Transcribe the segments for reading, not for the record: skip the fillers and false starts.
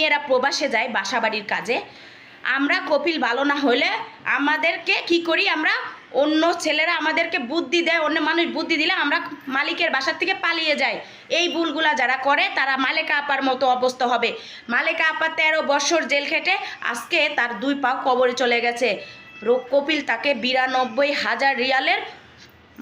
মেয়েরা প্রবাসে যায় বাসাবাড়ির কাজে, আমরা কপিল ভালো না হলে আমাদেরকে কি করি, আমরা অন্য ছেলেরা আমাদেরকে বুদ্ধি দেয়, অন্য মানুষ বুদ্ধি দিলে আমরা মালিকের বাসার থেকে পালিয়ে যাই। এই ভুলগুলা যারা করে তারা মালেকা আপার মতো অবস্থা হবে। মালেকা আপা 13 বছর জেল খেটে আজকে তার 2 পা কবরে চলে গেছে। কপিল তাকে 92,000 রিয়ালের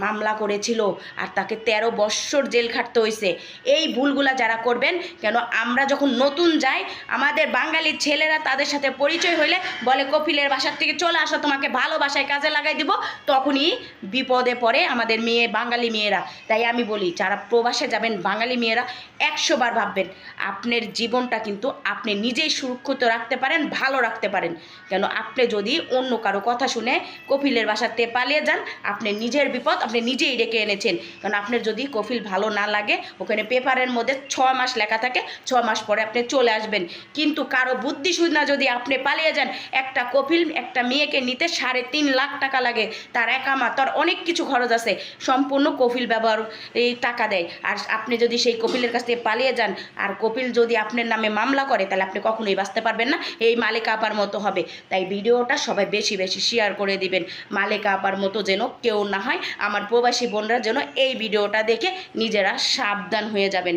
মামলা করেছিল আর তাকে 13 বছর জেল খাটতে হয়েছে। এই ভুলগুলা যারা করবেন, কেন আমরা যখন নতুন যাই আমাদের বাঙালির ছেলেরা তাদের সাথে পরিচয় হইলে বলে কপিলের বাসার থেকে চলে আসো, তোমাকে ভালোবাসায় কাজে লাগাই দিব, তখনই বিপদে পড়ে আমাদের মেয়ে, বাঙালি মেয়েরা। তাই আমি বলি, যারা প্রবাসে যাবেন বাঙালি মেয়েরা 100 বার ভাববেন, আপনার জীবনটা কিন্তু আপনি নিজেই সুরক্ষিত রাখতে পারেন, ভালো রাখতে পারেন। কেন আপনি যদি অন্য কারো কথা শুনে কপিলের বাসাতে পালিয়ে যান, আপনি নিজের বিপদ আপনি নিজেই ডেকে এনেছেন। কারণ আপনার যদি কপিল ভালো না লাগে, ওখানে পেপারের মধ্যে 6 মাস লেখা থাকে, 6 মাস পরে আপনি চলে আসবেন। কিন্তু কারো বুদ্ধি শুনে যদি আপনি পালিয়ে যান, একটা কপিল একটা মেয়েকে নিতে 3.5 লাখ টাকা লাগে, তার একামা, তার অনেক কিছু খরচ আছে, সম্পূর্ণ কপিল ব্যবহার এই টাকা দেয়। আর আপনি যদি সেই কপিলের কাছ থেকে পালিয়ে যান আর কপিল যদি আপনার নামে মামলা করে, তাহলে আপনি কখনোই বাঁচতে পারবেন না, এই মালেকা আপার মতো হবে। তাই ভিডিওটা সবাই বেশি বেশি শেয়ার করে দিবেন, মালেকা আপার মতো যেন কেউ না হয়। আমার প্রবাসী বোনরা যেন এই ভিডিওটা দেখে নিজেরা সাবধান হয়ে যাবেন।